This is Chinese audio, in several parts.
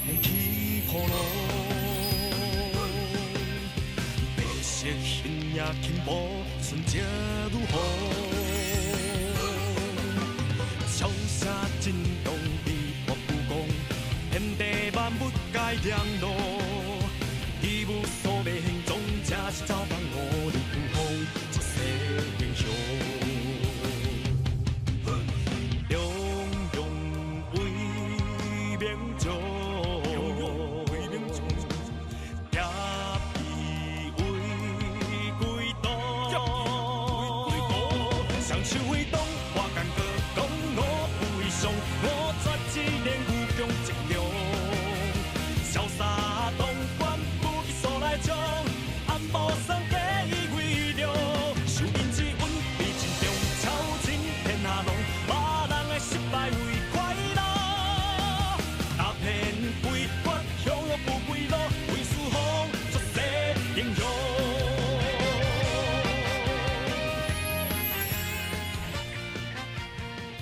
掀起波浪。白色杏叶轻薄，纯净如虹。潇洒震动你我不公，天地万物皆亮路。义无所谓行踪，正是造访我的故乡，一世英雄。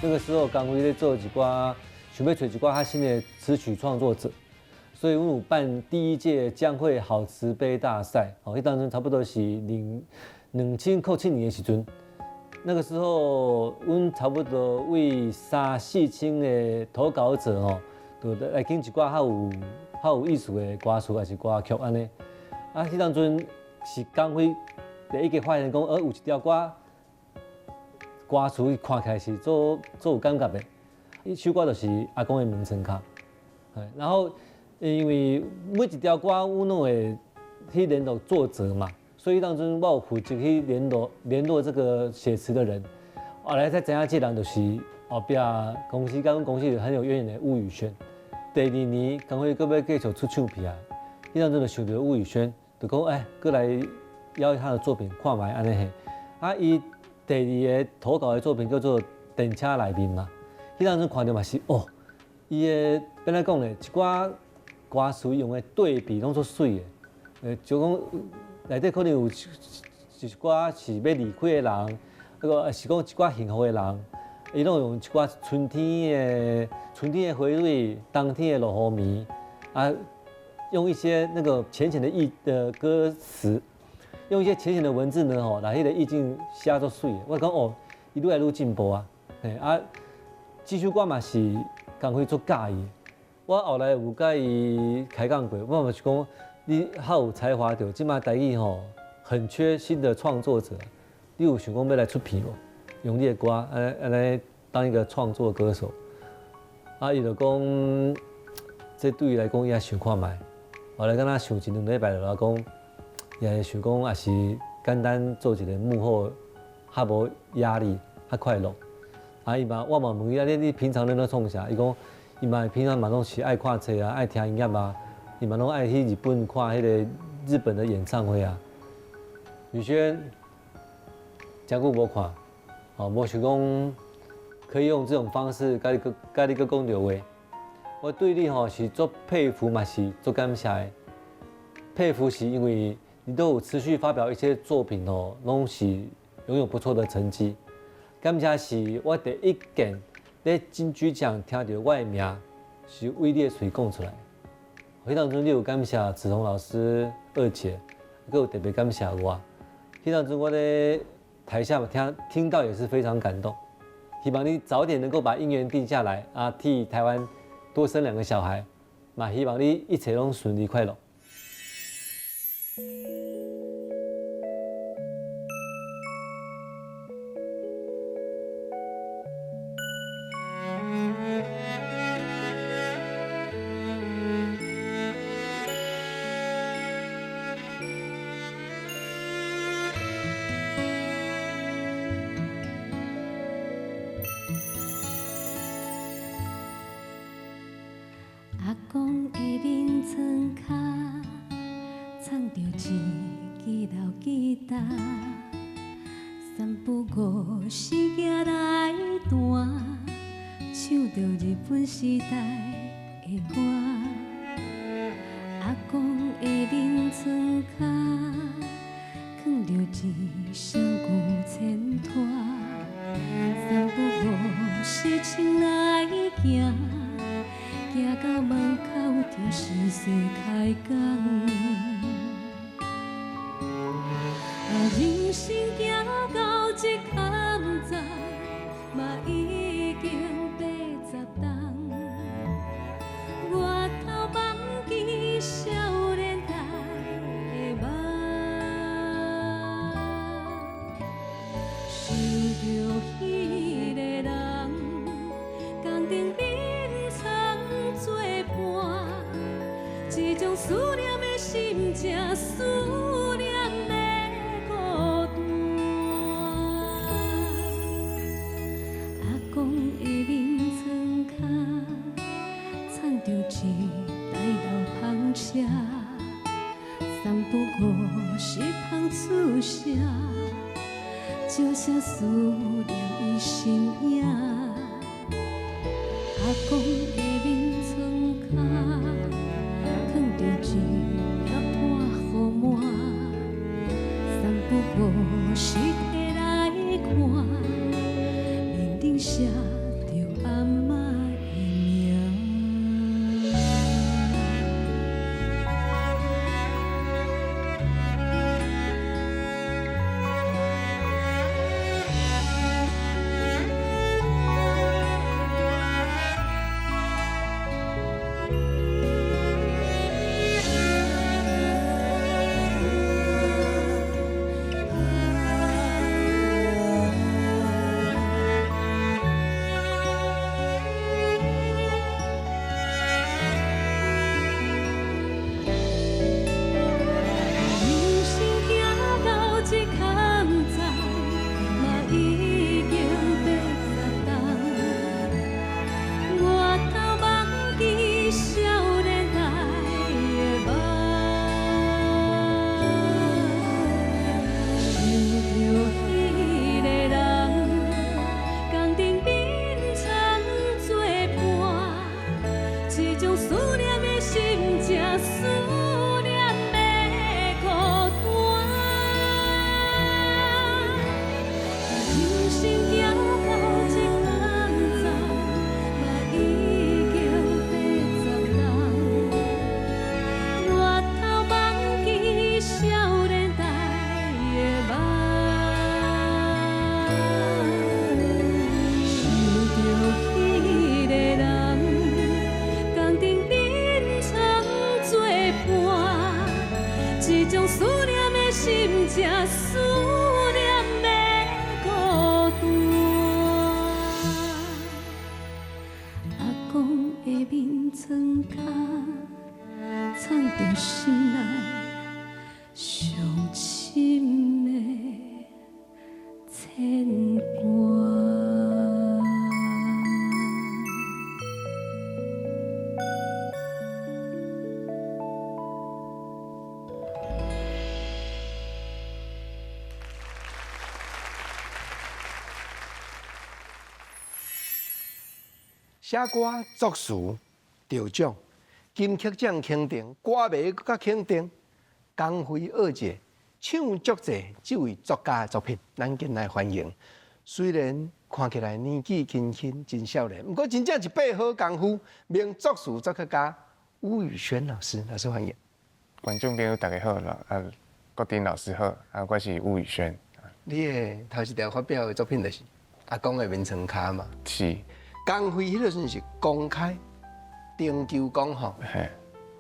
那个时候刚为咧做一寡，想要找一寡较新的词曲创作者，所以我们有办第一届江蕙好词杯大赛，迄当中差不多是2007年的时阵，那个时候阮差不多为3、4千的投稿者就来拣一寡较有意思的歌词还是歌曲安尼。啊，迄当阵是江蕙第一个发现讲，有一条歌。歌词看起来是做有感觉的，伊首歌就是阿公的名称卡，然后因为每一条歌我拢会去联络作者嘛，所以当阵我有负责去联络这个写词的人，后来才知影这人就是后壁公司跟公司很有渊源的吴宇轩。第2年刚好搁要继续出唱片啊，迄当阵就想到吴宇轩，就讲搁来邀他的作品看卖安尼嘿，啊伊。第2个投稿的作品叫做《电车内面》嘛，迄当阵看到嘛是伊的本来讲咧，一寡歌词用的对比拢足水的，就讲内底可能有一寡是要离开的人，是讲一寡幸福的人，伊拢用一寡春天的花蕊，冬天的落雨绵，啊，用一些那个浅浅的歌词。用一些浅浅的文字呢，把迄个意境写作水。我讲伊愈来愈进步啊，这首歌嘛是刚会做介意。我后来有甲伊开讲过，我嘛是讲你好有才华着，即马台语很缺新的创作者，你有想讲要来出片无？用你的歌安尼当一个创作歌手。伊就讲，这对伊来讲伊也想看卖。后来跟他想1、2礼拜了，讲。也想讲，也是简单做一个幕后，较无压力，较快乐。伊嘛，我嘛问伊你平常咧咧创啥？伊讲，伊嘛平常嘛拢是爱看册啊，爱听音乐啊，伊嘛拢爱去日本看迄个日本的演唱会啊。宇轩，真久无看，无想讲可以用这种方式甲你讲着话。我对你是足佩服嘛，是足感谢的。佩服是因为。你都有持续发表一些作品拢是拥有不错的成绩。感谢是我第一件在金曲奖听到我的名是为你的嘴讲出来。迄当中你有感谢子彤老师、2姐，还有特别感谢我。迄当中我在台下听到也是非常感动。希望你早点能够把姻缘定下来啊，替台湾多生2个小孩。嘛，希望你一切拢顺利快乐。阿公的眠床脚，藏着一支老吉他，3不5时行来弹，唱着日本时代的歌。阿公的眠床脚，藏着一双旧钱拖，3不5时醒来行。行到门口人生行到这坎站，嘛已经80冬。我头忘记少年代的梦，想着彼个人，工顶面藏作伴，这种思念的心情，思念的孤单。阿公的面床脚，藏着一台老篷车，三不五时芳出声，照射思念伊身影。阿公的面床脚，藏着一粒半雨满，三不五时摕来看，面顶写着阿嬷的名。人生行到这坎站，嘛已经80冬。我头忘记少年代的梦，想着彼个人，工顶面藏作伴，这种思念的心情，思念的孤单。人生行到这坎站，嘛已经80冬。我头忘记少年代的梦，想着彼个人，工顶面藏作伴，这种思念的心情，思念的孤单。阿公的面床脚，藏着心内上深的牵挂。写歌作词得奖，金曲奖肯定，歌迷更加肯定。江辉二姐唱足济这位作家的作品，咱今来欢迎。虽然看起来年纪轻轻真少年，不过真正一把好功夫，名作词作曲家吴宇轩老师，老师欢迎。观众朋友大家好啦，国丁老师好，我是吴宇轩。你的头一条发表的作品就是阿公的面床脚嘛。是，江辉迄个算是公开征求讲吼，嘿，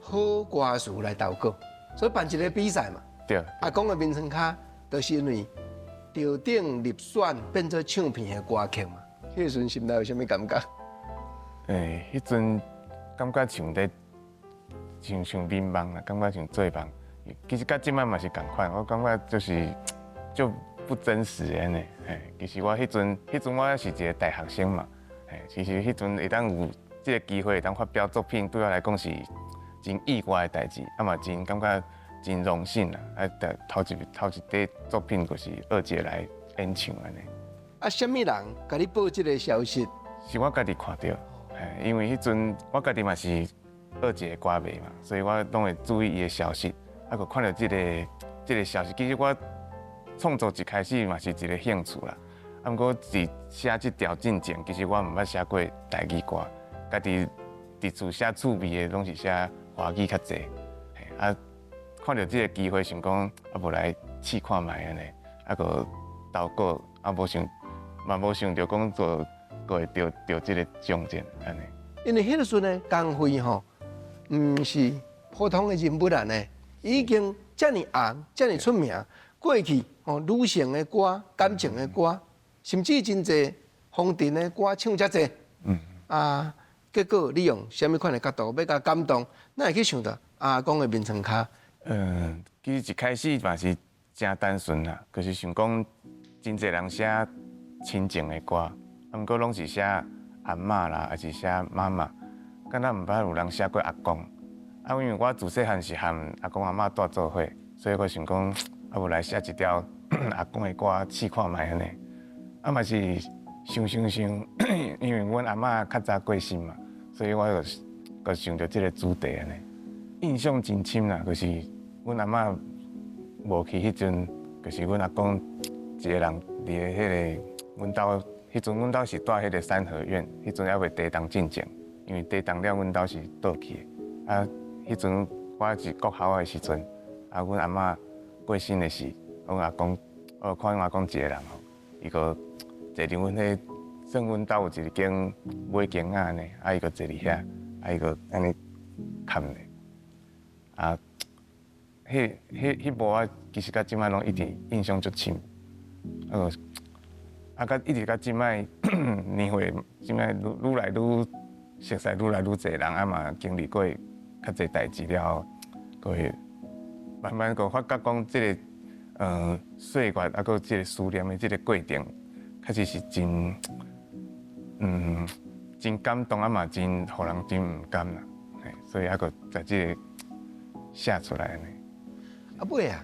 好歌词来投稿，所以办一个比赛嘛。对，阿公的面床脚，就是因为吊顶入选变做唱片的歌曲嘛。迄时阵心内有啥物感觉？迄阵感觉像在像迷茫啦，感觉像做梦。其实甲即摆嘛是共款，我感觉就不真实的呢。其实我迄阵我是一个大学生嘛。其实迄阵会当有这个机会，会当发表作品，对我来讲是真意外的代志，嘛真感觉真荣幸啦。头一块作品就是二姐来演唱安尼。啊，什么人甲你报这个消息？是我家己看到，因为迄阵我家己嘛是二姐的歌迷嘛，所以我拢会注意伊的消息。就看到这个消息，其实我创作一开始嘛是一个兴趣啦。不过伫写这条进前，其实我毋捌写过台语歌，家己伫厝写趣味的，拢是写华语较济。看到这个机会，想讲无来试看卖安尼，个投稿，无想着讲做会得这个奖件安尼。因为迄个时阵呢，江蕙吼，毋是普通的人物啊呢，已经遮尔红、遮尔出名。过去哦，女性的歌、感情的歌，甚至真侪风尘的歌唱遮济。结果你用什么款的角度要甲感动？哪会去想到阿公的面床骹？其实一开始嘛是真单纯啦，就是想讲真侪人写亲情的歌，毋过拢是写阿嬷啦，还是写妈妈，敢若毋捌有人写过阿公。因为我自细汉是和阿公阿嬷住做伙，所以我想讲。无来写一条阿公的歌试看卖安尼，嘛是想，因为阮阿嬷较早过身嘛，所以我就想着即个主题安尼，印象真深啦。就是阮阿嬷无去迄阵，就是阮阿公一个人伫迄个阮兜，迄阵阮兜是住迄个三合院，迄阵还未地动进前，因为地动了，阮兜是倒去的。迄阵我是国校的时阵，阮阿嬷。过身的时，阮阿公，我看阮阿公一个人吼，伊个坐伫阮迄，算阮兜有一间买间仔呢，伊个坐伫遐，伊个安尼看咧，迄幕我其实到即摆拢一直印象足深，到一直到即摆年岁，即摆愈来愈熟悉，愈来愈侪人，嘛经历过较侪代志了后，会。慢慢个发觉讲，即个岁月，个即个思念的即个过程，确实是真，真感动，嘛真互人真唔甘啦。所以个在即个写出来呢。尾啊，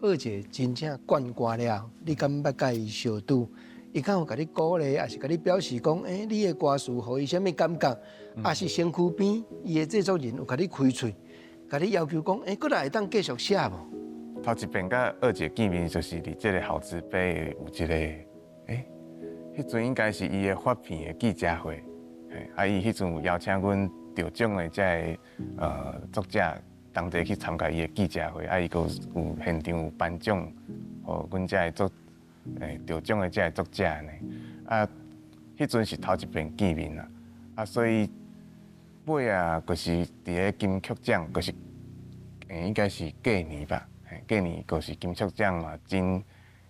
二姐真正灌歌了，你敢捌甲伊相拄？伊敢有甲你鼓励，还是甲你表示讲，你的歌词互伊啥物感觉？还是身躯边伊的制作人有甲你开喙？甲你要求讲，过来会当继续写无？头一遍甲二姐见面，就是伫这个好慈悲有一个，迄阵应该是伊的发片的记者会，伊迄阵有邀请阮得奖的这个作者同齐去参加伊的记者会，伊个有现场有颁奖，互阮这个得奖的这个作者呢，迄阵是头一遍见面啦，所以。尾啊，就是伫个金曲奖，就是应该是过年吧，过年就是金曲奖嘛，真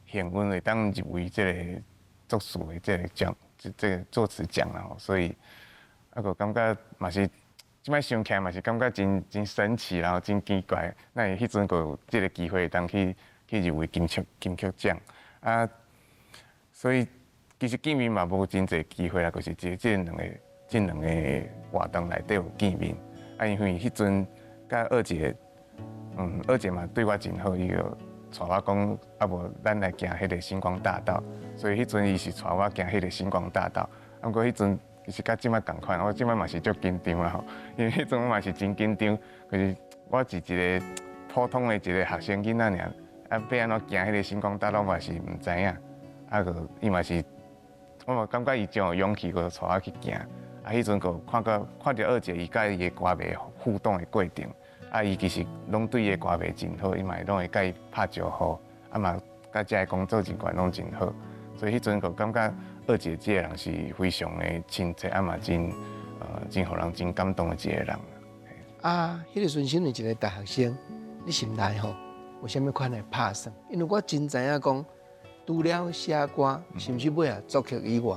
幸运会当入围这个作词的这个奖，这个作词奖啦吼，所以个感觉嘛是，即摆想起来嘛是感觉真神奇，然后真奇怪，那迄阵个有这个机会当去入围金曲奖所以其实见面嘛无真侪机会啦，就是这两个活动内底有见面，因为迄阵甲二姐，二姐嘛对我真好，伊就带我讲，无咱来行迄个星光大道，所以迄阵伊是带我行迄个星光大道。不过迄阵其实甲即摆同款，我即摆嘛是足紧张啦吼，因为迄阵我嘛是真紧张，可是我是一个普通的一个学生囡仔尔，要安怎行迄个星光大道嘛是毋知影，伊嘛是，我嘛感觉伊真有勇气，个带我去行。迄阵个看到二姐伊甲伊个歌迷互动的过程，伊其实拢对伊个歌迷真好，伊嘛拢会甲伊拍招呼，嘛甲遮个工作人员拢真好，所以迄阵个感觉二姐这个人是非常的亲切，嘛真互人真感动的一个人。迄个时身为一个大学生，你心内吼有啥物款的拍算？因为我真知影讲，除了写歌，甚至尾作曲以外，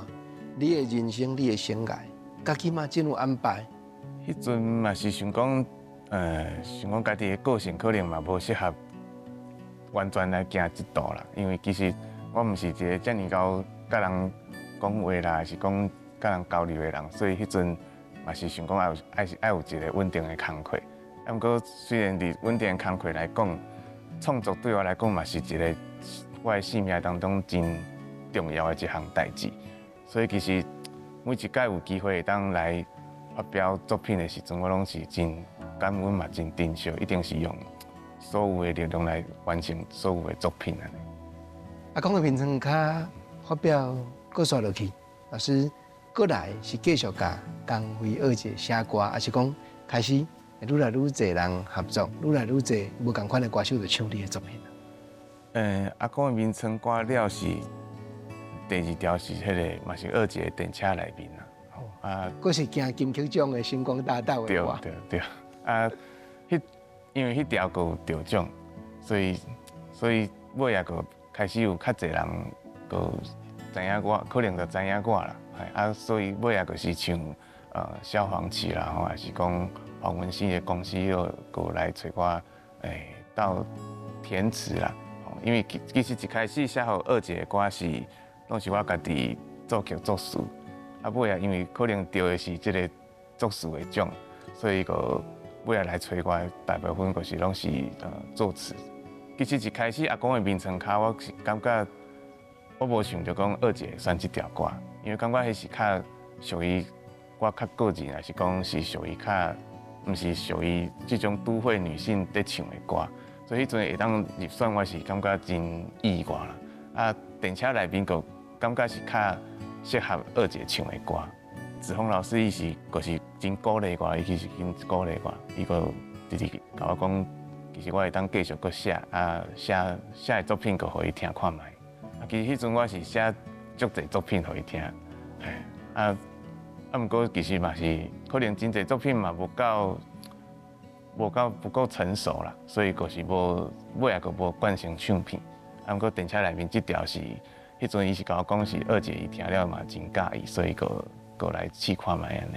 你的人生、你的生涯。家己嘛真有安排。迄阵嘛是想讲，想讲家己的个性可能嘛无适合完全来行这道啦。因为其实我毋是一个遮尔够甲人讲话啦，还是讲甲人交流的人，所以迄阵嘛是想讲爱有一个稳定的工课。不过虽然伫稳定的工课来讲，创作对我来讲嘛是一个我的生命当中真重要的一项代志。所以其实。每一届有机会当来发表作品的时阵，我拢是真感恩嘛，真珍惜，一定是用所有的力量来完成所有的作品安尼。讲的平常卡发表搁刷落去，老师过来是继续甲江蕙二姐写歌，还是讲开始愈来愈侪人合作，愈来愈侪无同款的歌手就唱你的作品阿公的名称歌了是第二条是迄个嘛是二姐电车内面啦。啊，佫是行金曲奖的星光大道的对歌。对对。啊，因为迄条佫有得奖，所以尾也佫开始有较侪人佫知影我，可能就知影我啦。啊，所以尾也佫是像消防旗啦，还是讲黄文兴的公司又佫来找我，到填词啦。因为其实一开始写互二姐的歌是，拢是我家己作曲作词。啊，尾啊，因为可能得的是即个作词的奖，所以个尾啊来找我，大部分就是拢是作词。其实一开始阿公的名称卡，我是感觉我无想着讲二姐选即条歌，因为感觉迄是较属于我较个人，还是讲是属于较，毋是属于即种都会女性在唱的歌，所以迄阵会当入选，我是感觉真意外啦。啊，电车内面个感觉是较适合二姐唱的歌。子峰老师伊是就是真鼓励我，伊其实真鼓励我，伊个直直甲我讲，其实我会当继续搁写，啊写的作品搁互伊听看觅。啊，其实迄阵我是写足侪作品互伊听，毋过其实嘛是可能真侪作品嘛不够成熟啦，所以就是尾也搁无惯成唱片。啊，毋过电车内面即条是。迄阵伊是甲我讲是二姐伊听了嘛真介意，所以过来试看觅安尼。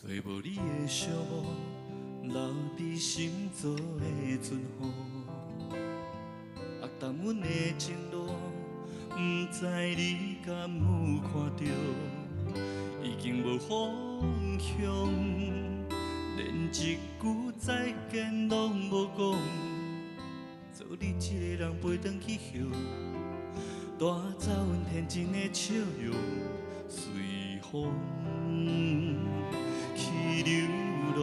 做无你的寂寞，留伫心做的存雨。啊，谈阮的情路，不知你敢有看到？已经无方向，连一句再见拢无讲。做你一个人飞转去后，带走阮天真的笑容，随风。去流浪，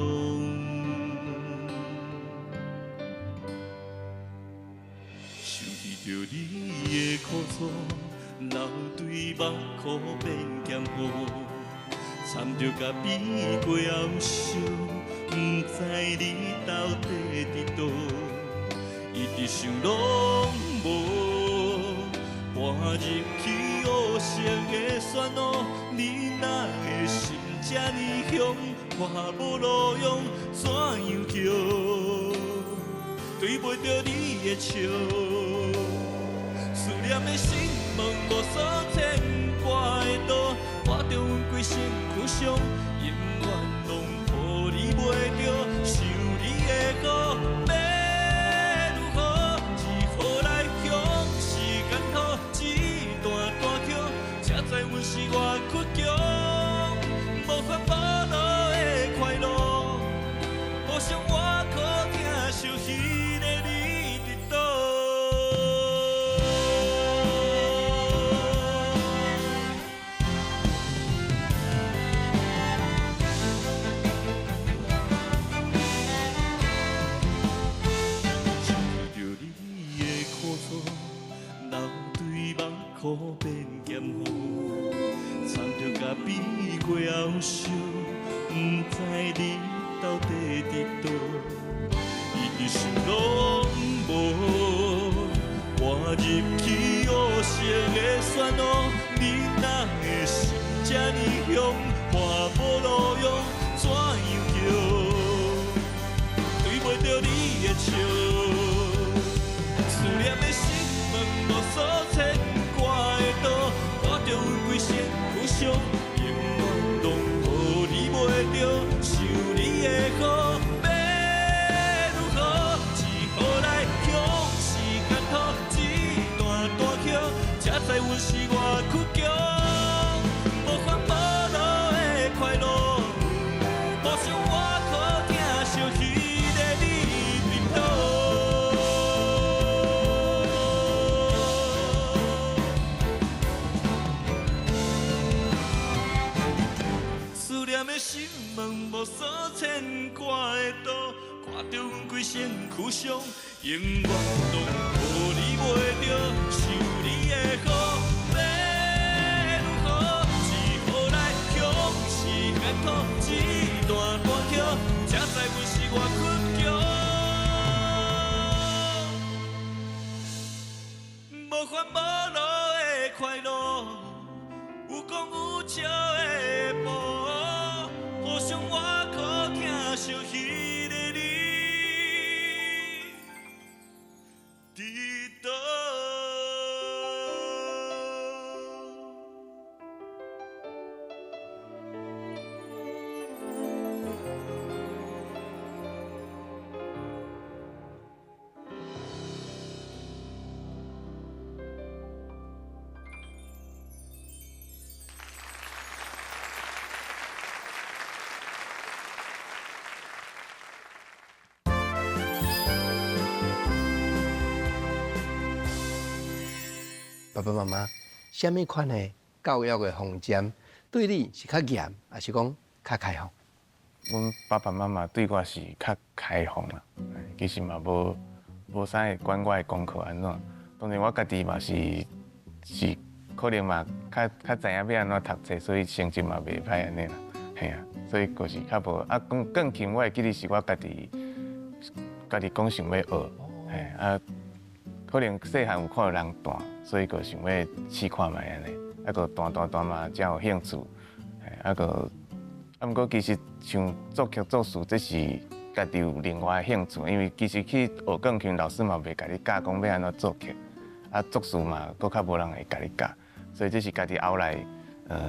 想起着你的苦楚，流对目眶变咸糊，惨着甲变过后烧，不知你到底伫倒，一直想拢无，搬入去乌色的漩涡，你哪会心这呢凶？看无路用，怎样叫？对袂着你的笑，思念的心问无所牵挂的岛，我着阮规身躯伤，永远拢抱你袂着，受你的苦，要如何？只好来向时间讨一段大桥，才知阮是偌倔强，无法保留。快乐，无想我可听想迄个你伫倒。想着你的苦楚，流对目眶变咸糊，惨着甲比过后烧。不知你到底伫倒，一直想拢无，搬入去乌色的漩涡，你哪会心这呢凶？看无路用，怎样叫？对袂着你的笑，思念的心问无所牵挂的岛，我着阮规身躯伤。袂着受你的苦，要如何？只好来向时间讨一段大桥，才知阮是偌倔强，无法保留的快乐，无想我可听想迄个你伫倒。念的心门无所牵挂的岛，看着阮规身躯伤，永远拢无你袂着，想你的好，要如何？只好来向时间讨一段歌曲，才知阮是偌困境。无烦无恼的快乐，有讲有笑的步，互相我靠疼惜彼个你伫倒？爸爸妈妈，什么款的教育的方针对你是较严，还是讲较开放？阮爸爸妈妈对我是较开放啦，其实嘛无啥会管我的功课安怎。当然我家己嘛是可能嘛较知影要安怎读册，所以成绩嘛袂歹安尼啦，嘿啊，所以就是较无啊更近我会记得是我家己讲想要学，嘿啊，可能细汉有看到人弹，所以就想要试看卖安尼，啊个弹嘛才有兴趣，嘿啊个。毋过其实像作曲作词，这是家己有另外的兴趣，因为其实去学钢琴老师嘛袂甲你教讲要安怎作曲，啊作词嘛搁较无人会甲你教，所以这是家己后来，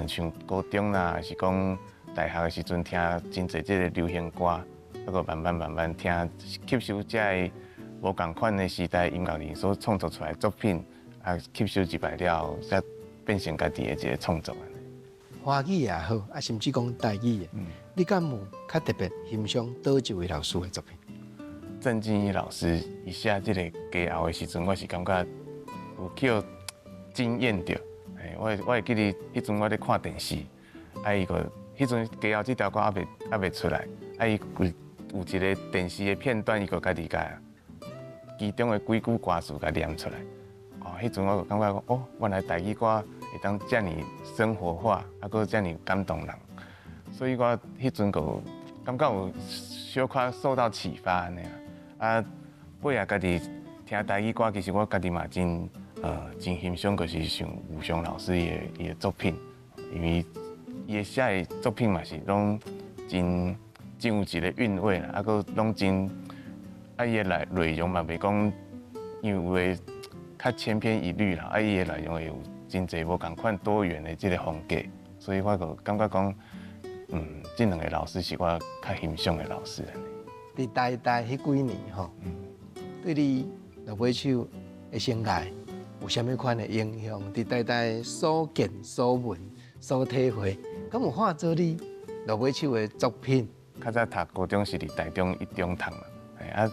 像高中啦，还是讲大学的时阵听真侪这个流行歌，啊个慢慢听，吸收这个无共款的时代音乐人所创作出来的作品，啊吸收入来了，才变成家己的一个创作。华语也好，啊，甚至讲台语的，你敢有较特别欣赏倒一位老师的作品？郑敬一老师伊写即个家后的时阵，我是感觉有去互惊艳到。我会记得迄阵我咧看电视，啊伊个迄阵家后即条歌还袂出来，啊伊有一个电视的片段，伊个家己甲其中的几句歌词甲念出来。哦，迄阵我就感觉讲，哦，原来台语歌会当遮尔生活化，啊，搁遮尔感动人，所以我迄阵就感觉有小可受到启发安尼啊。尾啊，家己听台语歌，其实我家己嘛真欣赏，就是像吴翔老师伊的作品，因为伊的写的作品嘛是拢真有一个韵味啦，啊，搁拢真啊伊的内容嘛袂讲，因为有的较千篇一律啦，啊伊的内容会有真侪无共款多元的即个风格，所以我就感觉讲，这两个老师是我较欣赏的老师。伫台迄几年吼，对你落尾手的生涯有啥物款的影响？伫台所见所闻所体会，敢有化做你落尾手的作品？较早读高中是伫台中一中读啦，啊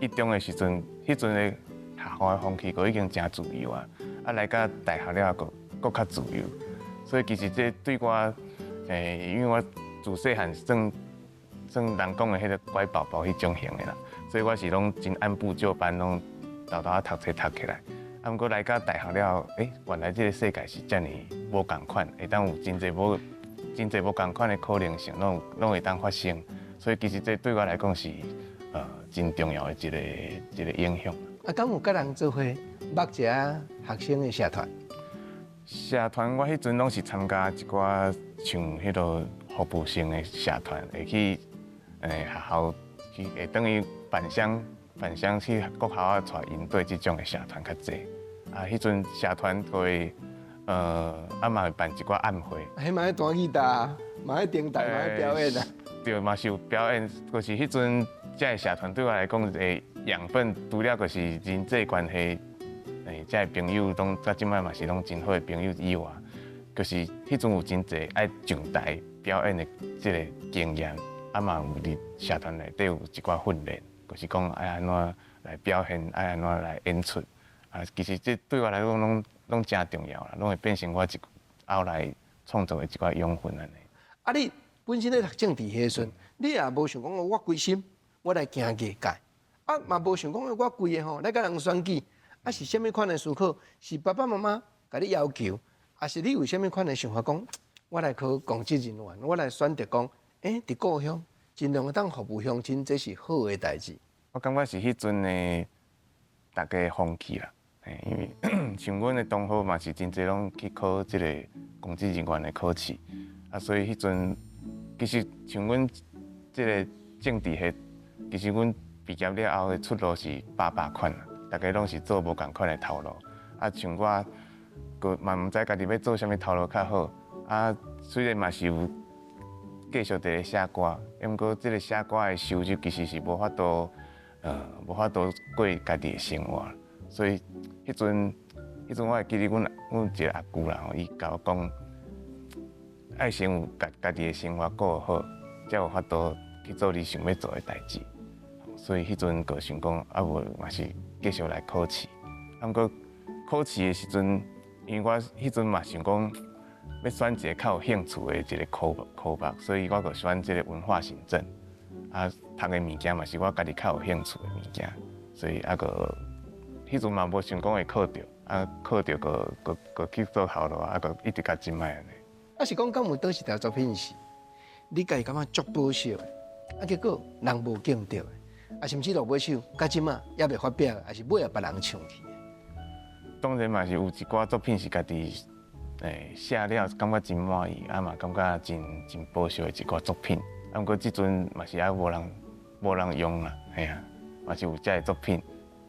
一中的时阵，迄阵的学校的风气都已经真自由啊，啊来到大学了搁较自由，所以其实这对我，因为我自细汉算人讲的迄个乖宝宝迄种型的啦，所以我是拢真按部就班，拢豆豆啊读册读起来。啊，毋过来到大学了，原来这个世界是遮尔无共款，会当有真侪无共款的可能性，拢会当发生。所以其实这对我来讲是真重要的一个影响。啊，敢有甲人做伙捌一下学生的社团？社团我迄阵拢是参加一寡像迄个服务性的社团，会去学校去会等于返乡去各校啊带营队这种的社团较济。啊，迄阵社团会嘛会办一寡暗会。迄嘛爱弹吉他，嘛爱顶台，嘛爱表演啊。对，嘛是有表演，就是迄阵这个社团对我来讲的养分，除了就是人际关系。这朋友拢到即摆嘛是拢真好的朋友以外，就是迄阵有真侪爱上台表演的即个经验，啊嘛有伫社团内底有一寡训练，就是讲爱安怎来表现，爱安怎来演出，啊，其实这对我来讲拢真重要啦，拢会变成我后来创作的一寡养分安尼。啊，你本身咧读政治迄阵，你也无想讲我规心，我来行业界，啊嘛无想讲我规个吼来甲人选举，啊是虾米款的思考？是爸爸妈妈甲你要求，还是你有虾米款的想法讲，我来考公职人员，我来选择讲，伫故乡尽量当服务乡亲，这是好的代志。我感觉是迄阵的大家放弃啦，因为像阮的同学嘛是真侪拢去考即个公职人员的考试，啊，所以迄阵其实像阮即个政治系，其实阮毕业了后的出路是800款啦，大家拢是做无共款的头路，啊，像我个嘛毋知家己要做啥物头路较好，啊，虽然嘛是有继续伫咧写歌，毋过即个写歌的收入其实是无法度。无法度过家己的生活，所以迄阵我会记得阮一个阿姑啦，伊甲我讲，爱先有家己的生活过好，才有法度去做你想要做的代志。所以迄阵就想讲，啊无嘛是继续来考试。啊，毋过考试的时阵，因为我迄阵嘛想讲，要选一个较有兴趣的一个科目，所以我就选即个文化行政。啊，读的物件嘛是我家己较有兴趣的物件，所以啊个迄阵嘛无想讲会考着，啊考着个去做头路，啊个一直到今摆安尼。啊是讲敢有倒一条作品是，你家己感觉足保守的，啊结果人无见到的，啊甚至落尾首，到即马也未发表，还是尾也别人唱去的。当然嘛是有一寡作品是家己写了，感觉真满意，啊嘛感觉真保守的一寡作品。啊，毋过即阵嘛是还无人用啦，嘿啊，嘛是有遮个作品。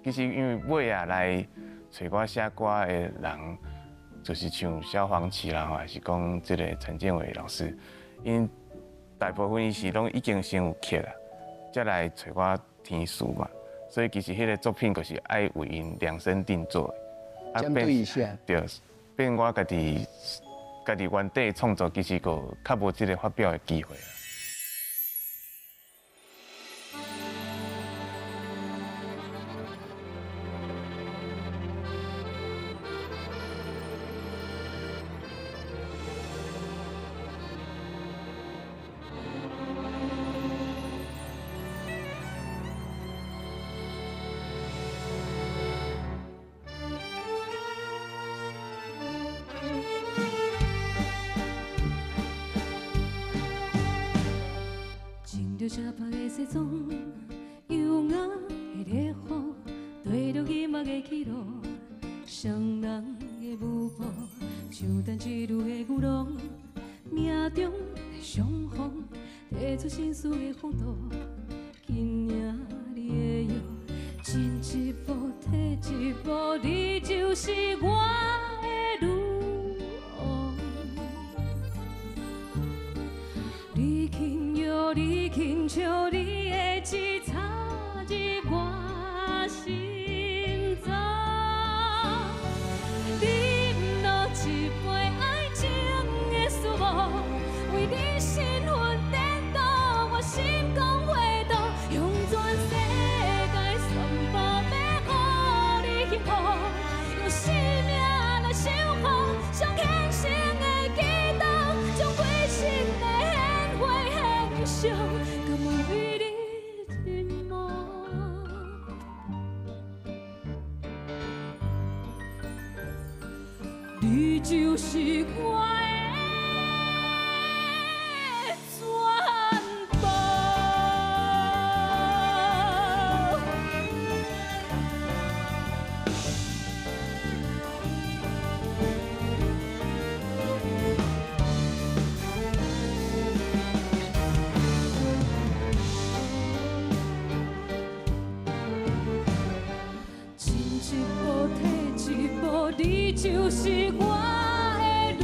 其实因为尾啊来找我写歌的人，就是像萧煌奇啦，还是讲即个陈建伟老师，因大部分伊是拢已经先有曲啦，才来找我填词嘛。所以其实迄个作品就是爱为因量身定做的。针对一下。对，变我家己原底创作，其实个较无即个发表的机会啊。着车拍的西装，优雅的烈火，对着今仔的起落，双人的舞步，像等一路的牛郎，命中的相逢，提出心事的风度，今夜你的约，前一步退一步，你就是我的女王。你轻摇，你轻笑，你的指插入我心脏。饮落一杯爱情的事物，为你身份颠倒，我心光回荡，用全世界全部要予你幸福，用生命来守护，上虔诚的祈祷，将归心的献花献上，甘愿为你沉默。你就是我的全部。前一步退一步，你就是我的女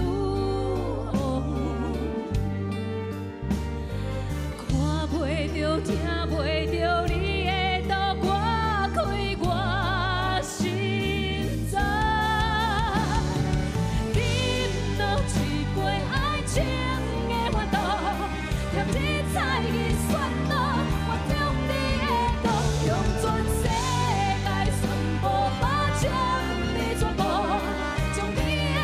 王。看袂着，听袂着你的刀割开我心脏。饮落一杯爱情的烦恼，添你彩银选路，我中你的道，用全世界全部把将你全部，将你的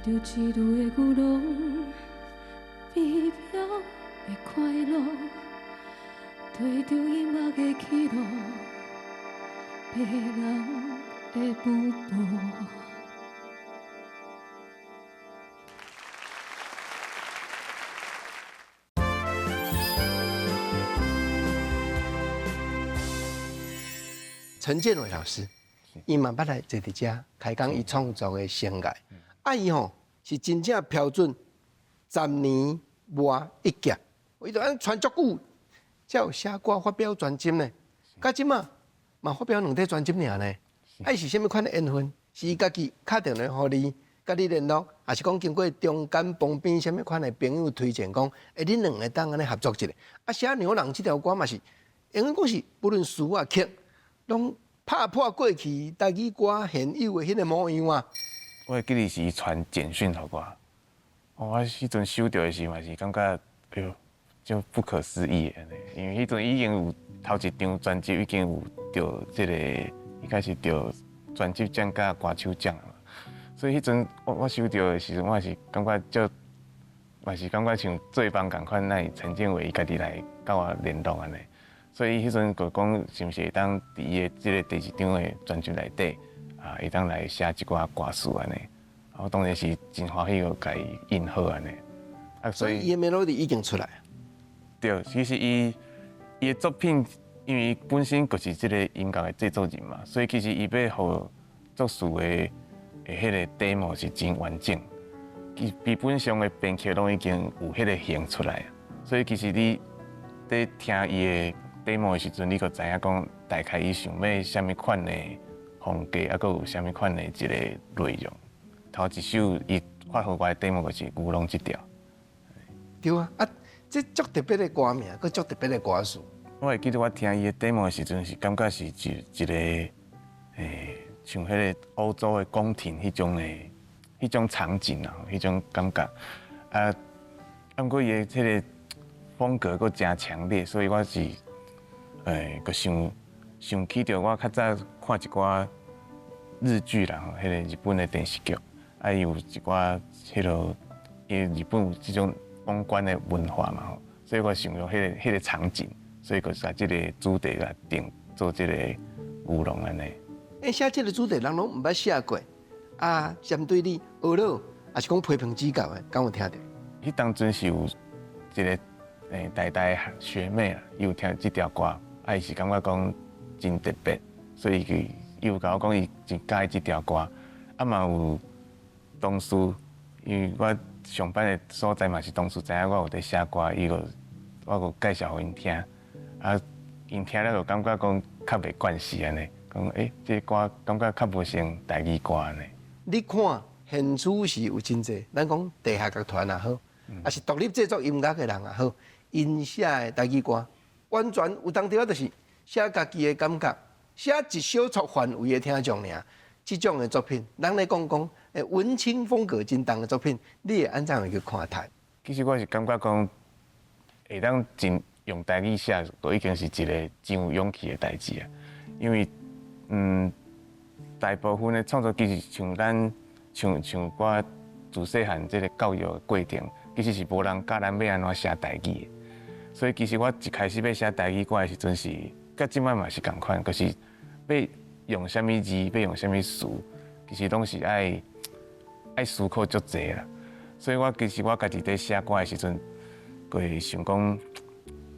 着一路的牛郎，美妙的快乐，跟着音乐的起落，别人的舞步。陈建伟老师，伊嘛捌来坐伫遮开讲伊创作的生涯。伊吼是真正标准10年磨一剑，伊就安传足久，才有写歌发表专辑呢。到即嘛嘛发表2张专辑尔呢。是啥物款的缘分？是伊家己敲电话互你，甲你联络，还是讲经过中间旁边啥物款的朋友推荐，讲恁2个当安尼合作一下？写牛郎这条歌嘛是，因为讲是不论词啊曲。拢拍破过去台语歌现有的迄个模样啊！我会记得是伊传简讯给我，我迄阵收到的时嘛是感觉，哎呦，就不可思议的呢。因为迄阵已经有头一张专辑已经有得这个，应该是得专辑奖甲歌手奖了，所以迄阵我收到的时阵，我是感觉就，嘛是感觉像做帮共款，那陈建伟伊家己来甲我联络安尼。所以迄阵就讲，是毋是会当伫伊的即个第2张的专辑内底啊，会当来写一寡歌词安尼。我当然是真欢喜个甲伊印好安尼。啊，所以伊的 melody 已经出来。对，其实伊的作品，因为伊本身就是即个音乐的制作人嘛，所以其实伊要互作词的迄个 demo 是真完整。基本上的编曲拢已经有迄个形出来，所以其实你在听伊的demo 的时阵，你就知影讲大概伊想要啥物款的风格，啊，佮有啥物款的一个内容。头一首伊发互我的 demo 就是《牛郎》这条。对啊，这足特别的歌名，佮足特别的歌词。我会记得我听伊的 demo 的时阵，是感觉是一个像迄个欧洲的宫廷迄种场景啊，迄种感觉啊。不过伊的迄个风格佮真强烈，所以我是。佮想起着我较早看一寡日剧啦，迄个日本的电视剧，啊有一寡迄落，因为日本有即种王冠的文化嘛吼，所以我想用迄个场景，所以佮把即个主题来定做即个牛郎安尼。写即个主题人拢毋捌写过，啊，针对你学了，还是讲批评指教的，敢有听到？迄当阵是有一个大学妹啦，伊有听即条歌。伊是感觉讲真特别，所以伊有甲我讲伊真喜欢这条歌，啊嘛有同事，因为我上班的所在嘛是同事知影我有在写歌，我有介绍互因听，啊因听了就感觉讲较袂惯势安尼，讲这歌感觉较无像台语歌安尼。你看现处是有真济，咱讲地下乐团也好，还是独立制作音乐的人也好，因写的台语歌。完全有当时啊，就是写家己的感觉，写一小撮范围的听众尔。这种的作品，人来讲，文青风格真重的作品，你会安怎样去看待？其实我是感觉讲，会当真用台语写，都已经是一个真有勇气的代志啊。因为大部分的创作其实像咱像我自细汉这个教育的过程，其实是无人教咱要安怎写台语的。所以其实我一开始要写台语歌的时阵是，甲即摆嘛是共款，就是要用啥物字，要用啥物词，其实拢是爱思考足济啦。所以其实我家己在写歌的时阵，会想讲，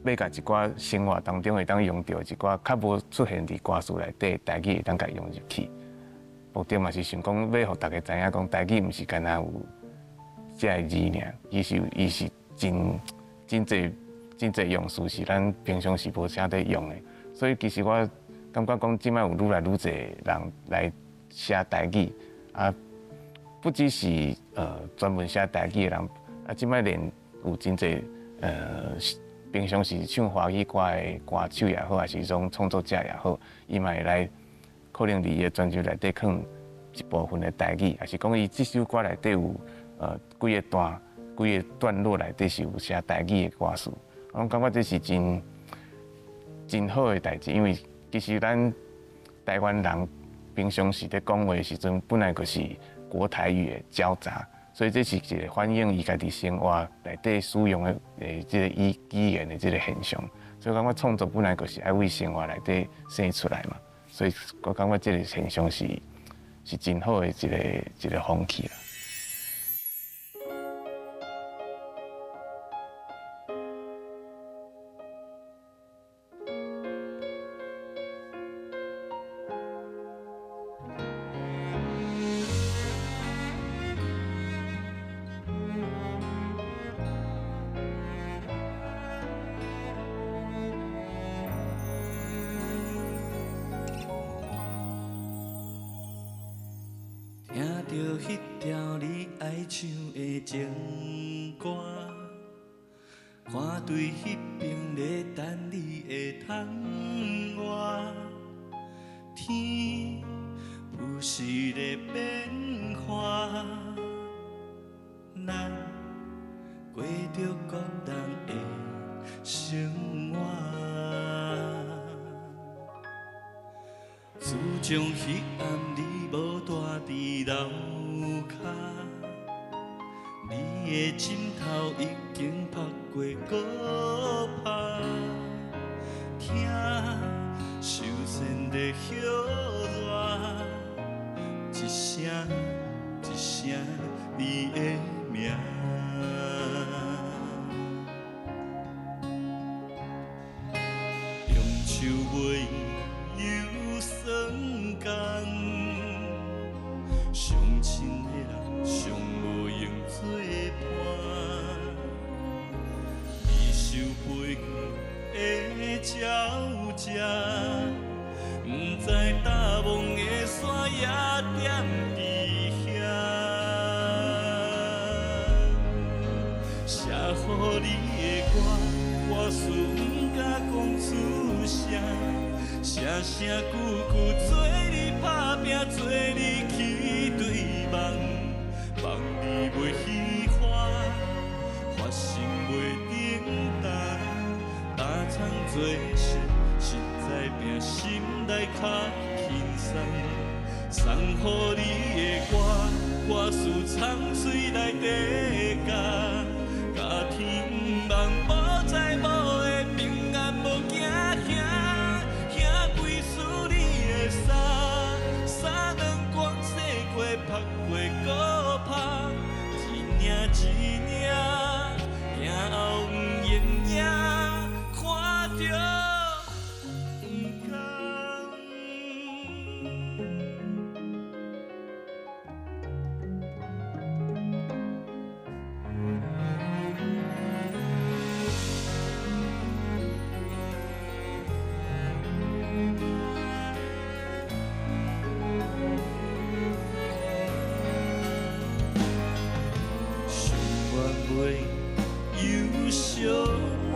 要甲一寡生活当中会当用到一寡较无出现伫歌词内底台语会当甲用入去。目的嘛是想讲，要互大家知影讲台语毋是干那有这个字尔，伊是真侪。真侪用词是咱平常时无啥在用的，所以其实我感觉讲，即摆有愈来愈侪人来写台语，啊，不只是专门写台语的人，啊，即摆连有真侪平常时唱华语歌的歌手也好，还是种创作者也好，伊嘛会来可能伫伊的专辑内底放一部分的台语，还是讲伊这首歌内底有几个段落内底是有写台语的歌词。我感觉这是真好的代志，因为其实咱台湾人平常时在讲话的时阵，本来就是国台语的交杂，所以这是一个反映伊家己生活内底使用的这个语言的这个现象。所以感觉创作本来就是爱为生活内底生出来嘛，所以我感觉这个现象是真好的一个风气啦。听着迄条你爱唱的情歌，看对迄边咧等你的窗外，天有时咧变化，咱过着各人的生活。自从迄暗你无住伫楼骹，你的枕头已经拍过搁拍，听手线在摇热，一声一声你的名。中秋尾又霜降，相亲的人上无用作伴，离愁背远的鸟只，不知大梦的山也踮伫遐，写予你的歌，我思不敢讲出声。声声句句做你打拼，做你去对梦，梦你袂喜欢，发心袂顶当，打苍做事，实在拼心内较轻松。送予你的歌，我思藏水内底家，甲天梦无在无的平安无惊吓。三两光洗过，拍过搁拍，一领一领，行后不艳影，看着不甘。又烧满，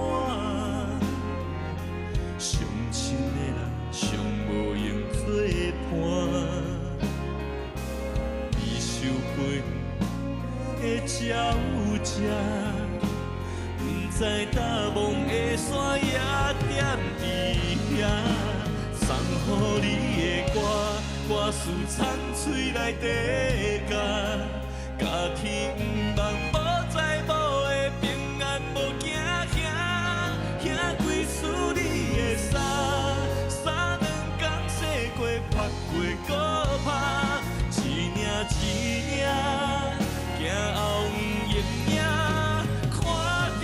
相亲的人上无用作伴，离愁背的鸟只，不知大梦的山也踮伫遐。送予你的歌，我思藏嘴内底家，甲天梦无在无的平安无惊吓，兄几次你的衫，三两工洗过拍过搁拍，一领一领，行后不艳影，看着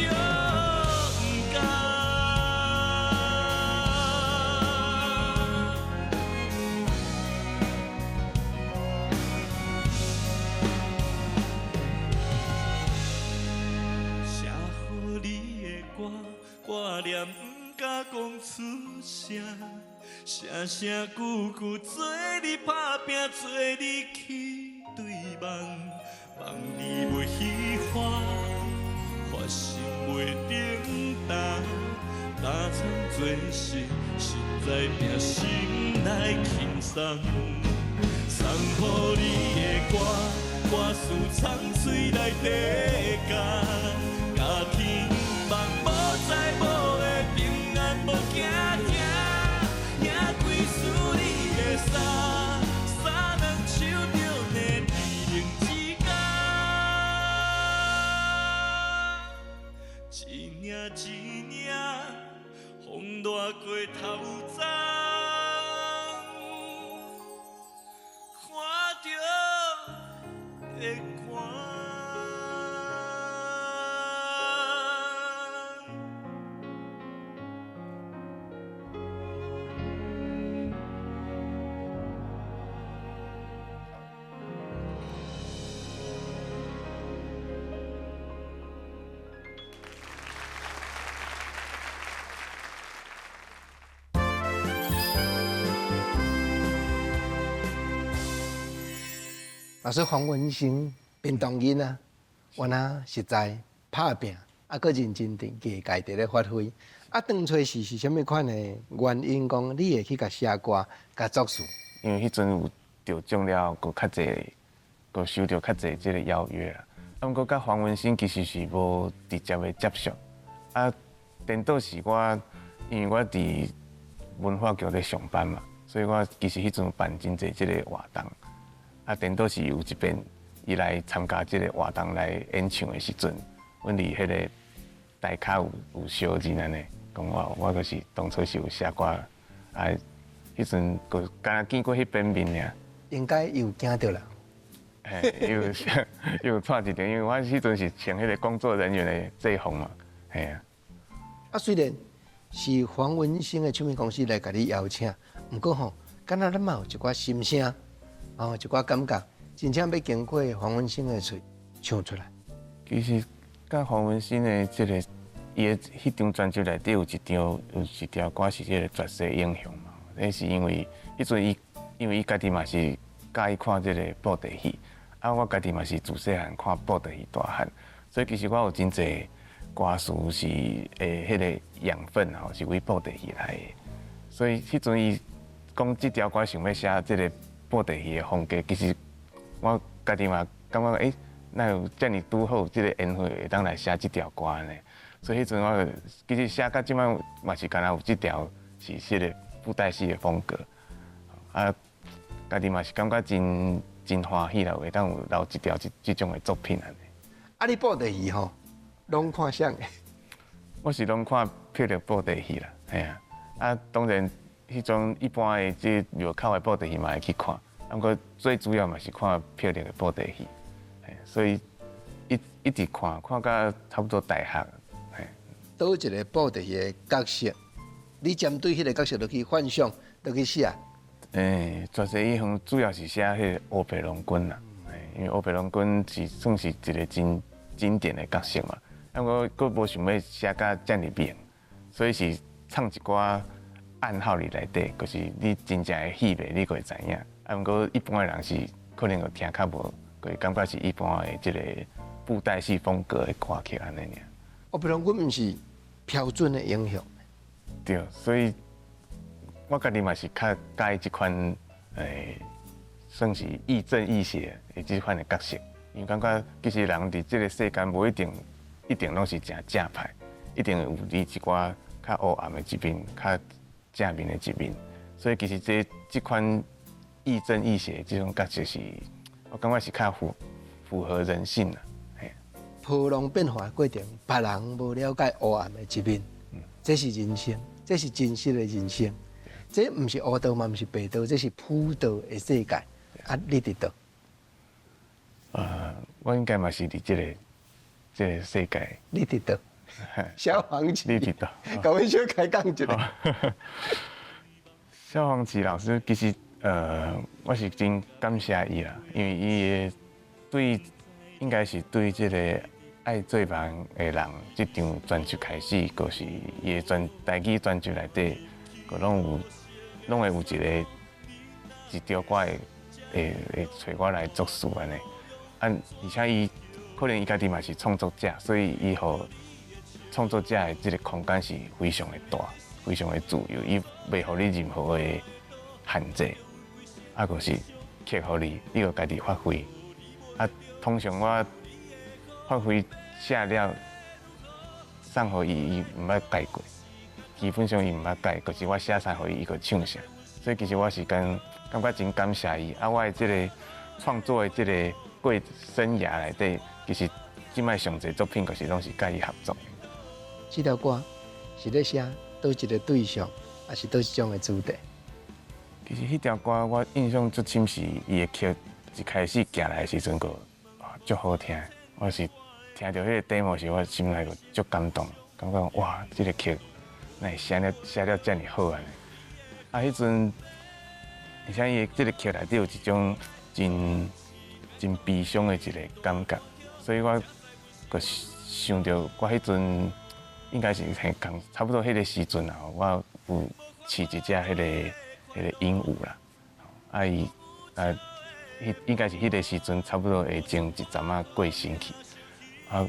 不甘。挂念不敢讲出声，声声句句做你打拼，做你去对梦，梦你袂喜欢，发心袂顶当，打苍做事，实在拼心内轻松。送予你的歌，我思藏水内底家，甲天梦无在无的平安无惊吓，兄几次你的衫，三两手着呢二零之间。会看。老师黄文兴变动人啊，我那实在拍拼，搁认真地给家己咧发挥。当初是什么款的原因？讲你会去甲写歌、甲作词？因为迄阵有得奖了，佮较济，佮收到较济即个邀约啦。毋过甲黄文兴其实是无直接的接触。颠倒是我，因为我伫文化局咧上班嘛，所以我其实迄阵有办真济即个活动。颠倒是有一遍伊来参加即个活动来演唱的时阵，阮伫迄个台卡有小人安尼，讲我就是当初是有写歌，迄阵个敢见过迄边面尔。应该有惊到啦。有串一张，因为我迄阵是穿迄个工作人员的制服嘛，系啊。虽然是黄文兴的唱片公司来甲你邀请，毋过吼，敢若咱嘛有一寡心声，一寡感觉，真正要经过黄文兴的嘴唱出来。其实，甲黄文兴的即个伊的迄张专辑内底有一条歌是迄个《绝世英雄》嘛，那是因为迄阵因为伊家己嘛是介意看即个布袋戏，我家己嘛是自细汉看布袋戏大汉，所以其实我有真侪歌词是迄个养分吼，是为布袋戏来的。所以迄阵伊讲即条歌想要写即个布袋戏的风格，其实我家己嘛感觉哪有遮尔拄好即个缘分会当来写即条歌呢？所以迄阵我其实写到即摆嘛是敢若有即条是迄个布袋戏的风格，家己嘛是感觉真欢喜啦，会当有留一条即种的作品安尼。你布袋戏吼，拢看啥的？我是拢看霹雳布袋戏啦，系啊。当然迄种一般的即庙口的布袋戏嘛会去看，不过最主要嘛是看霹雳的布袋戏，所以一直看到差不多大学。倒一个布袋戏的角色，你针对迄个角色就去幻想，就去写。绝世英雄主要是写迄个乌白龙君啦，因为乌白龙君是算是一个真经典的角色嘛。我佫无想要写甲遮尔明，所以是藏一寡暗号伫内底，就是你真正的戏味你会知影。不过一般的人是可能会听较无，会感觉是一般的即个布袋戏风格的歌曲安尼尔。乌白龙君毋是标准的英雄。对，所以我家己嘛是较介意即款算是亦正亦邪的即款的角色，因为感觉其实人伫即个世间无一定拢是真正派，一定有你一寡较黑暗的一面，较正面的一面。所以其实即款亦正亦邪即种角色是，我感觉是较符合人性啦。波浪变化的过程，别人无了解黑暗的一面，这是人生，这是真实的人生。这毋是黑道嘛，毋是白道，这是普道的世界。你伫倒？我应该嘛是伫即个世界。你伫倒？消防旗。你伫倒？甲阮小开讲一下。萧煌奇老师其实我是真感谢伊啦，因为伊应该是对即个爱做梦的人即张专辑开始，就是伊的台语专辑内底，拢会有一条歌会找我来作词安尼。而且伊可能伊家己嘛是创作者，所以伊互创作者的即个空间是非常的大，非常的自由，伊袂互你任何的限制，就是克互你就家己发挥。通常我发挥写了送互伊毋捌改过，基本上伊毋捌改，就是我写啥互伊就唱啥。所以其实我是感觉真感谢伊。我的即个创作的即个过生涯内底，其实即摆上侪作品就是拢是甲伊合作。这条歌是咧写倒一个对象，还是倒一种的主题？其实迄条歌我印象最深是伊的曲一开始行来的时阵，足好听的。我是听到迄个 demo 时，我心内就足感动，感觉哇，这个曲哪会写了这么好安尼。啊，迄阵，而且伊这个曲内底有一种真悲伤的一个感觉，所以我就想到我迄阵应该是很共差不多迄个时阵啊，我有饲一只迄个鹦鹉啦，啊伊应该是迄个时阵差不多会前一阵仔过身去，啊，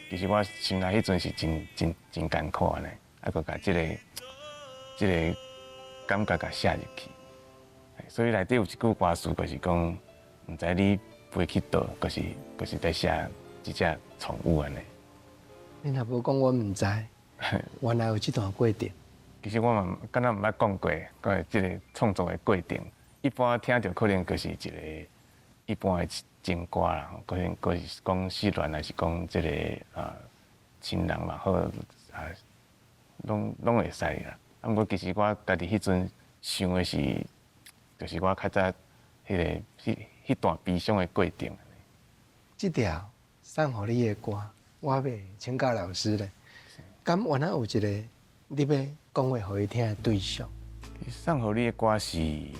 其实我心内迄阵是真艰苦安尼，啊，佮甲即个感觉甲写入去，所以内底有一句歌词，就是讲，毋知你飞去倒，就是在写一只宠物安尼。你若无讲，我毋知，原来有这段过程。其实我嘛敢若毋捌讲过，关于即个创作的过程。一般听到可能就是一个一般的情歌啦，可能是讲失恋，还是讲即个亲人嘛好，拢会使啦。啊，毋过其实我家己迄阵想的是，就是我较早迄段悲伤的过程。这条送互你的歌，我要请教老师咧。敢原来有一个你要讲话互伊听的对象？送互你的歌是因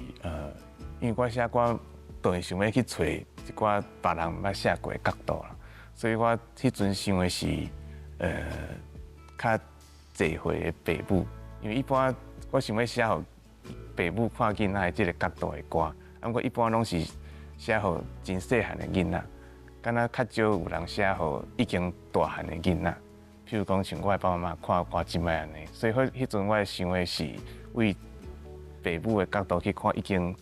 为我写歌都会想要去找一寡别人毋捌写过的角度啦，所以我迄阵想的是较济岁的爸母，因为一般我想要写互爸母看囡仔的即个角度的歌，啊，毋过一般拢是写互真细汉的囡仔，敢若较少有人写互已经大汉的囡仔。譬如讲，像我的爸爸妈妈看歌即摆安尼，所以迄阵我想的是为爸母的角度去看已经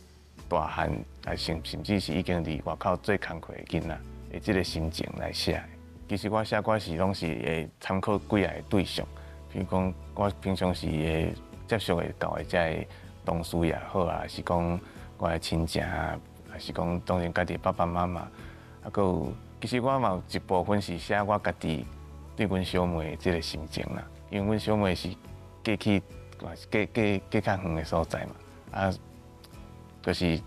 大汉，啊甚至是已经伫外口做工课的囡仔的即个心情来写。其实我写歌是拢是会参考几个对象，譬如讲我平常时会接触的到的遮个同事也好啊，还是讲我的亲戚啊，还是讲当然家己爸爸妈妈，啊，佮有其实我嘛有一部分是写我家己对阮小妹的即个心情啦，因为阮小妹是嫁去还是嫁较远的所在嘛，啊，就是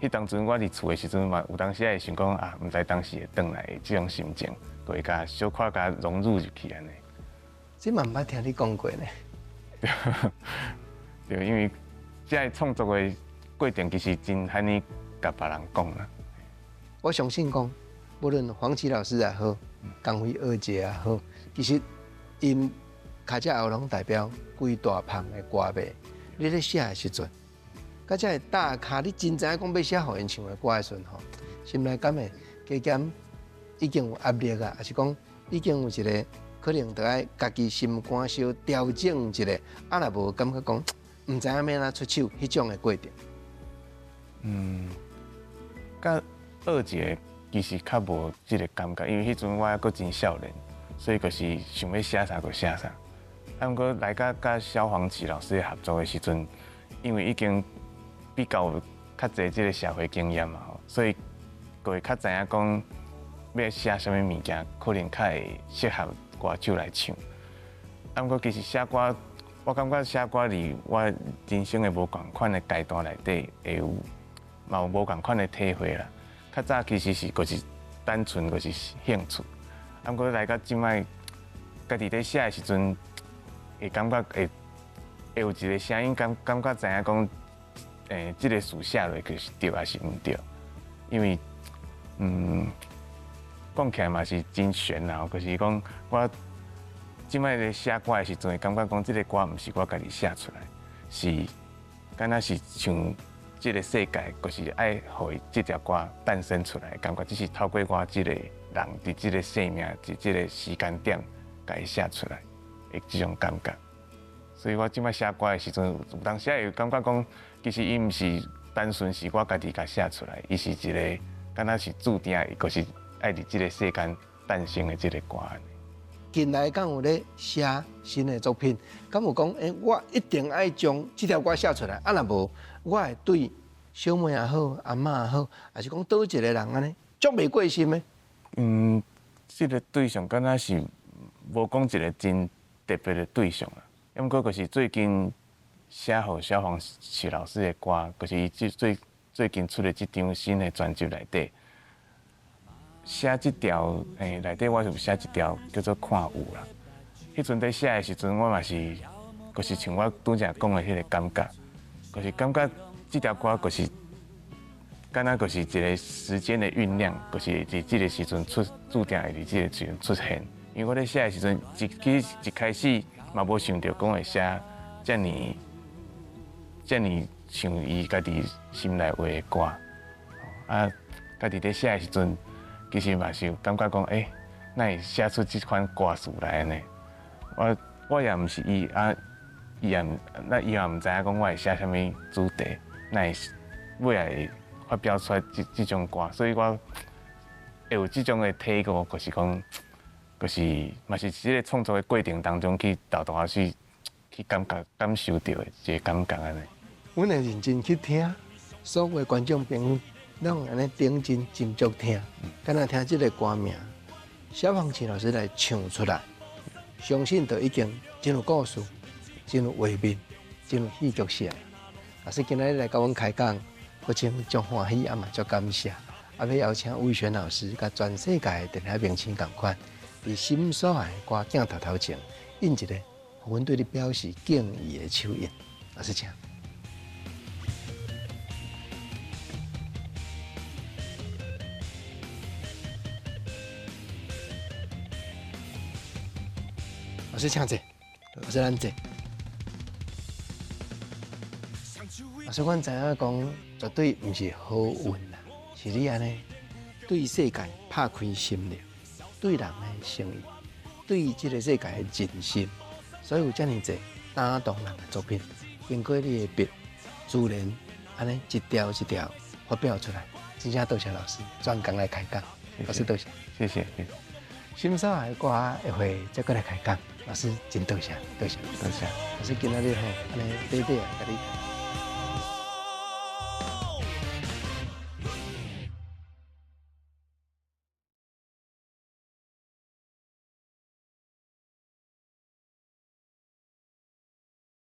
迄当阵我伫厝的时阵嘛，有当时会想讲啊，毋知当时会转来的即种心情，就会甲小可甲融入入去安尼。这嘛毋捌听你讲过呢。对，因为这个创作的过程其实真罕尼甲别人讲啦。我相信讲，无论黄芪老师也好，江辉二姐也好，其实因脚只喉咙代表规大胖的歌迷。你咧写的时阵，甲只个大咖，你真知影讲要写互因唱的歌的时阵吼，心内敢会加减已经有压力啊，还是讲已经有一个可能得爱家己心肝小调整一下，啊若无感觉讲，毋知影要哪出手迄种的过程。甲二姐其实较无即个感觉，因为迄阵我还阁真少年，所以就是想要写啥就写啥。啊，毋过来甲萧煌奇老师的合作的时阵，因为已经比较有较侪即个社会经验嘛，所以就会较知影讲要写啥物物件，可能较会适合歌手来唱。啊，毋过其实写歌，我感觉写歌伫我人生的无共款的阶段内底，会有嘛有无共款的体会啦。较早其实是就是单纯就是兴趣，啊，毋过来到即摆，家己在写的时阵，会感觉会有一个声音感觉知影讲，即个词写落就是对还是毋对，因为讲起来嘛是真悬啦，就是讲我即摆咧写歌的时阵，会感觉讲即个歌毋是我家己写出来，是敢若是像。这个世界就是爱互伊这条歌诞生出来，感觉只是透过我这个人伫这个生命、伫这个时间点，甲伊写出来的这种感觉。所以我即摆写歌的时阵，有当时会感觉讲，其实伊毋是单纯是我家己甲写出来，伊是一个敢若是注定，就是爱伫这个世间诞生的这个歌。近来敢有咧写新的作品，敢有讲我一定爱将这条歌写出来，啊若无，我会对小妹也好、阿嬷也好，还是讲倒一个人安尼，足袂过心的。这个对象敢若是无讲一个真特别的对象啦。毋过就是最近写互萧煌奇老师的歌，就是伊最近出的这张新的专辑内底，写这条内底我是有写一条叫做看有啦。迄阵在写的时阵，我嘛是，就是像我拄则讲的迄个感觉，就是感觉这条歌就是敢若就是一个时间的酝酿，就是伫这个时阵注定会伫这个时阵出现。因为我咧写的时阵，一开始嘛无想到讲会写遮尼像伊家己心内话的歌，啊，家己咧写的时阵，其实嘛是有感觉讲，哪会写出这款歌词来呢？我也毋是伊伊也毋知影讲我会写啥物主题，哪会尾来会发表出来这种歌，所以我会有这种的体悟，就是讲，就是嘛是这个创作的过程当中去豆豆去感受到的一个感觉安尼。阮会认真去听，所有的观众朋友拢安尼认真斟酌听，敢若听这个歌名，萧煌奇老师来唱出来，相信就已经真有故事，真有画面，真有戏剧性。老师今日来甲阮开讲，不仅足欢喜，也嘛足感谢。也要邀请魏璇老师甲全世界的电海明星同款，伫心所爱的歌镜头前印一个，互阮对你表示敬意的手印。老师请。老师请坐，老师咱坐。老师，阮知影讲，绝对毋是好运啦，是你安尼对世界拍开心了，对人的诚意，对这个世界的真心，所以有遮尔济打动人的作品，经过你的笔，自然安尼一条一条发表出来，真正多谢老师专工来开讲，老师多谢，谢谢。心所爱的歌下回再过来开讲，老师真多谢，多谢。多谢。老师今仔日吼，安尼短短啊，甲你